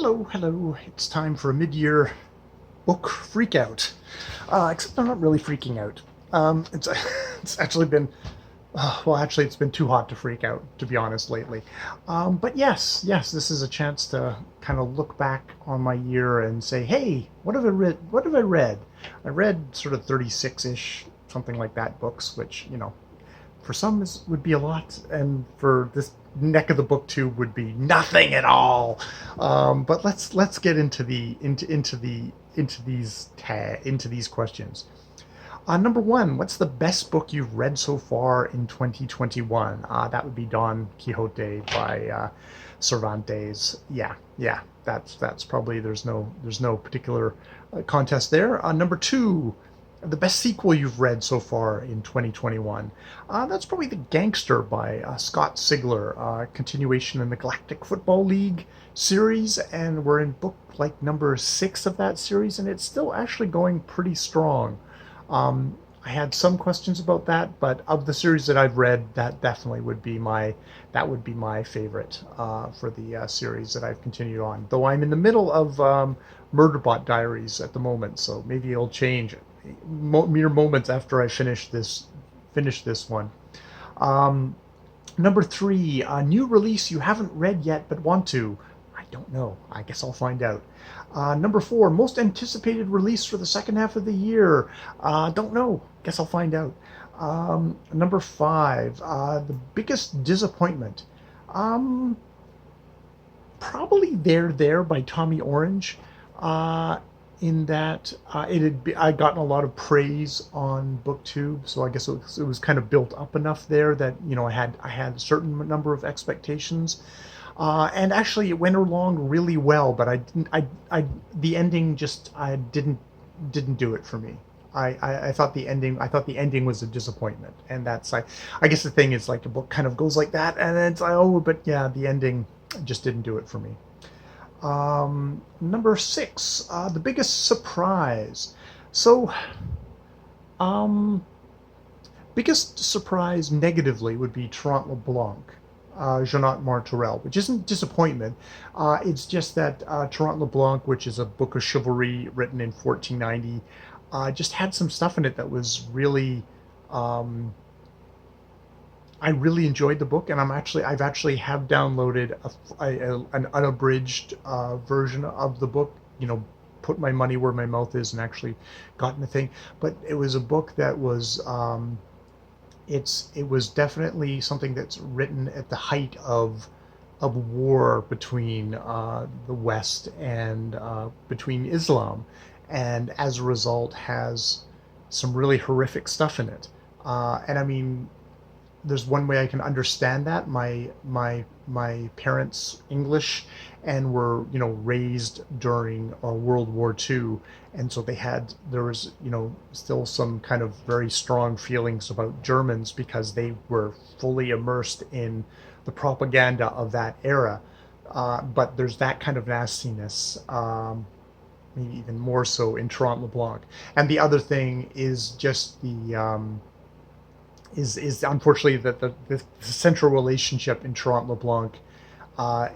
Hello. It's time for a mid-year book freakout. Except I'm not really freaking out. It's it's actually been actually it's been too hot to freak out, to be honest, lately. But yes, this is a chance to kind of look back on my year and say, hey, what have I read? What have I read? I read sort of 36-ish, something like that, books, which for some would be a lot, and for this neck of the book tube would be nothing at all. But let's get into these questions. Number one, what's the best book you've read so far in 2021? That would be Don Quixote by Cervantes. Yeah, that's probably there's no particular contest there. Number two, the best sequel you've read so far in 2021. That's probably The Gangster by Scott Sigler, continuation in the Galactic Football League series, and we're in book like number 6 of that series, and it's still actually going pretty strong. I had some questions about that, but of the series that I've read, that definitely would be my favorite for the series that I've continued on. Though I'm in the middle of Murderbot Diaries at the moment, so maybe it'll change mere moments after I finish this one. Number 3, a new release you haven't read yet but want to. I don't know. I guess I'll find out. Number 4, most anticipated release for the second half of the year. Don't know. Guess I'll find out. Number 5, the biggest disappointment. Probably There by Tommy Orange. In that I'd gotten a lot of praise on BookTube, so I guess it was kind of built up enough there that I had a certain number of expectations. And actually, it went along really well, but the ending just didn't do it for me. I thought the ending was a disappointment, and that's I guess the thing is, like, a book kind of goes like that, and it's like, oh, but yeah, the ending just didn't do it for me. Number 6, the biggest surprise. So, biggest surprise negatively would be Trent LeBlanc. Jonathan Martorell, which isn't disappointment. It's just that Trent LeBlanc, which is a book of chivalry written in 1490, just had some stuff in it that was really. I really enjoyed the book, and I've actually have downloaded an unabridged version of the book. Put my money where my mouth is, and actually gotten the thing. But it was a book that was. It was definitely something that's written at the height of war between the West and between Islam, and as a result has some really horrific stuff in it. And I mean, there's one way I can understand that. My parents English and were raised during World War II, and so there was still some kind of very strong feelings about Germans because they were fully immersed in the propaganda of that era. But there's that kind of nastiness, maybe even more so in Trent LeBlanc. And the other thing is just is unfortunately that the central relationship in Trent LeBlanc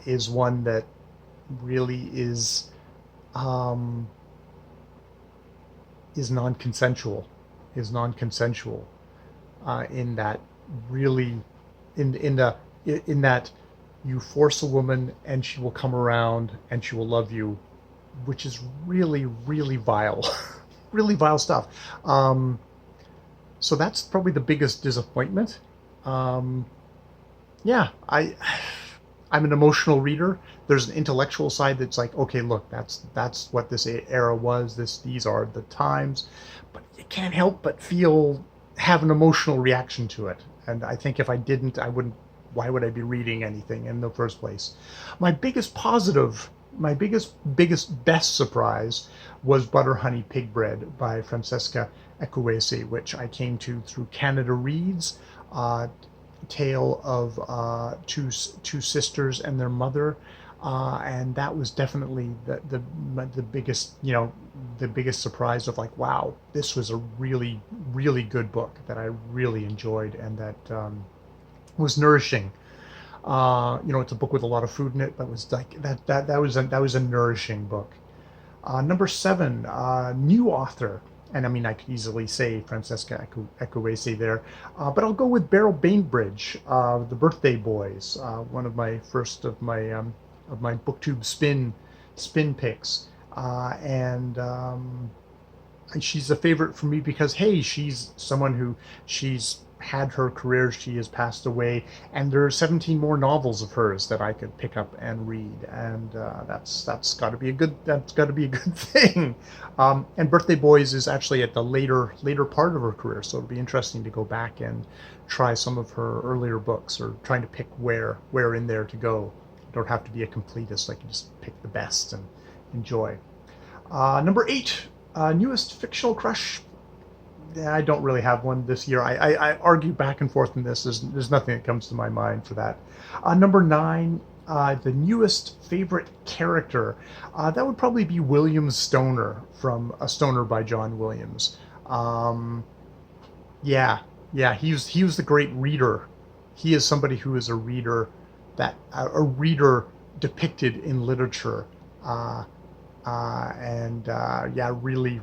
is one that really is non-consensual, in that really in that you force a woman and she will come around and she will love you, which is really vile, really vile stuff. So that's probably the biggest disappointment. Yeah, I'm an emotional reader. There's an intellectual side that's like, okay, look, that's what this era was. These are the times, but you can't help but have an emotional reaction to it. And I think if I didn't, I wouldn't. Why would I be reading anything in the first place? My biggest positive, my biggest best surprise was Butter Honey Pig Bread by Francesca Equesi, which I came to through Canada Reads. Tale of two sisters and their mother, and that was definitely the biggest the biggest surprise of, like, wow, this was a really good book that I really enjoyed and that was nourishing. It's a book with a lot of food in it, but was like that was a nourishing book. Number 7, new author, and I mean I could easily say Francesca Ekwesi there, but I'll go with Beryl Bainbridge, The Birthday Boys, one of my first of my BookTube spin picks, and she's a favorite for me because hey, she's someone who she's had her career, she has passed away, and there are 17 more novels of hers that I could pick up and read, and that's got to be a good thing. And Birthday Boys is actually at the later part of her career, so it'll be interesting to go back and try some of her earlier books, or trying to pick where in there to go. You don't have to be a completist; I can just pick the best and enjoy. Number 8, newest fictional crush. Yeah, I don't really have one this year. I argue back and forth in this. There's nothing that comes to my mind for that. Number 9, the newest favorite character. That would probably be William Stoner from A Stoner by John Williams. Yeah, yeah, he was the great reader. He is somebody who is a reader, that a reader depicted in literature. Uh, yeah, really,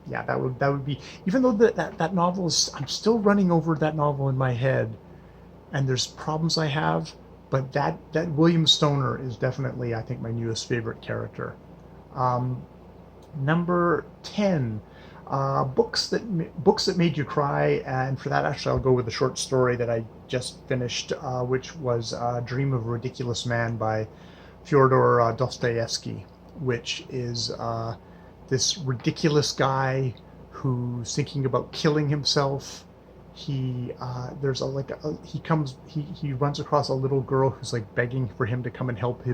yeah, that would be. Even though that novel is, I'm still running over that novel in my head, and there's problems I have, but that William Stoner is definitely, I think, my newest favorite character. Um, Number 10, books that made you cry, and for that, actually, I'll go with a short story that I just finished, which was Dream of a Ridiculous Man by Fyodor Dostoevsky, which is this ridiculous guy who's thinking about killing himself. He there's a like a, he runs across a little girl who's like begging for him to come and help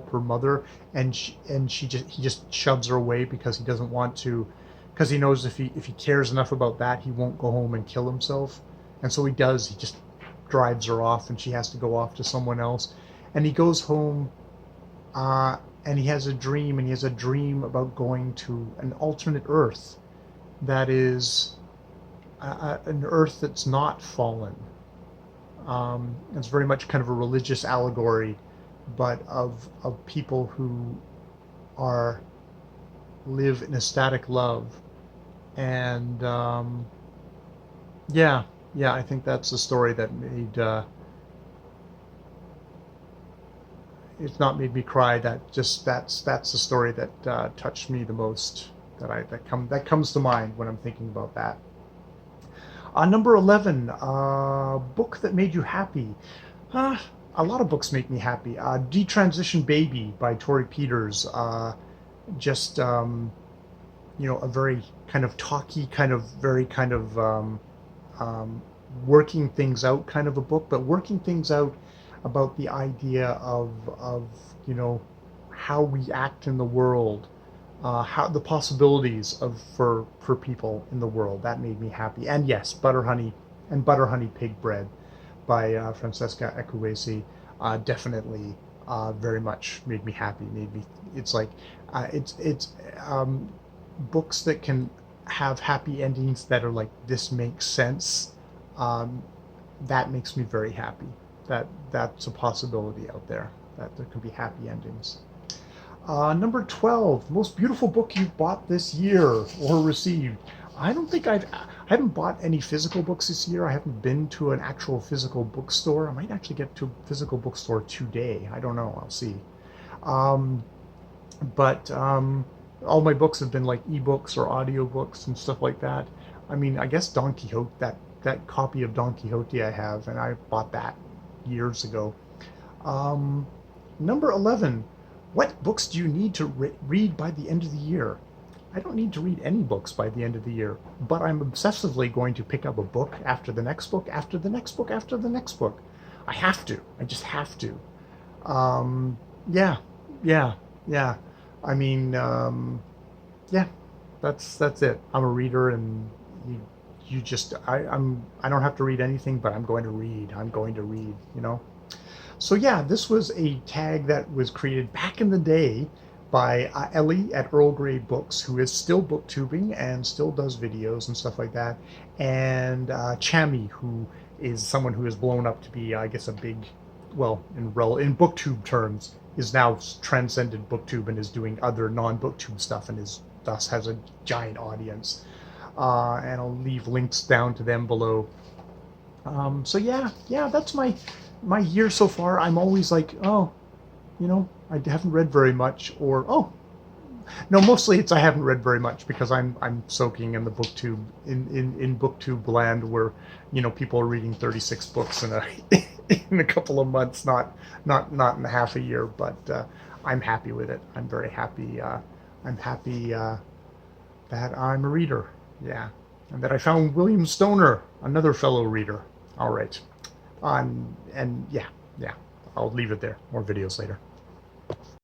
her mother, and he just shoves her away because he doesn't want to, because he knows if he cares enough about that, he won't go home and kill himself. And so he does. He just drives her off, and she has to go off to someone else. And he goes home, and he has a dream, about going to an alternate Earth that is an Earth that's not fallen. It's very much kind of a religious allegory, but of people who are live in ecstatic love, and yeah, I think that's a story that made it's not made me cry. That's the story that touched me the most. That comes to mind when I'm thinking about that. Number 11, book that made you happy. Uh, a lot of books make me happy. Detransition Baby by Tori Peters. Just a very kind of talky, kind of very kind of um, working things out kind of a book, but working things out about the idea of you know how we act in the world, how the possibilities for people in the world. That made me happy. And yes, Butter Honey Pig Bread by Francesca Ekwesi definitely very much made me happy. Made me. It's like it's books that can have happy endings that are like, this makes sense. Um, that makes me very happy. That's a possibility out there, that there can be happy endings. Number 12, most beautiful book you've bought this year or received. I haven't bought any physical books this year. I haven't been to an actual physical bookstore. I might actually get to a physical bookstore today. I don't know. I'll see. Um, but all my books have been like ebooks or audiobooks and stuff like that. I mean, I guess Don Quixote, that copy of Don Quixote I have, and I bought that years ago. Um, Number 11, what books do you need to read by the end of the year? I don't need to read any books by the end of the year, but I'm obsessively going to pick up a book after the next book, after the next book, after the next book. I have to. I just have to. Yeah, yeah, yeah. I mean, yeah, that's it. I'm a reader, and you just I don't have to read anything, but I'm going to read. I'm going to read. So yeah, this was a tag that was created back in the day by Ellie at Earl Grey Books, who is still booktubing and still does videos and stuff like that, and Chami, who is someone who has blown up to be, I guess, a big well, in booktube terms, is now transcended booktube and is doing other non-booktube stuff and is thus has a giant audience. And I'll leave links down to them below. So yeah, that's my year so far. I'm always like, oh, I haven't read very much, or oh, no, mostly it's I haven't read very much because I'm soaking in the booktube in booktube land where people are reading 36 books in a in a couple of months, not in half a year. But I'm happy with it. I'm very happy. I'm happy that I'm a reader. Yeah, and that I found William Stoner, another fellow reader. All right, and yeah, I'll leave it there. More videos later.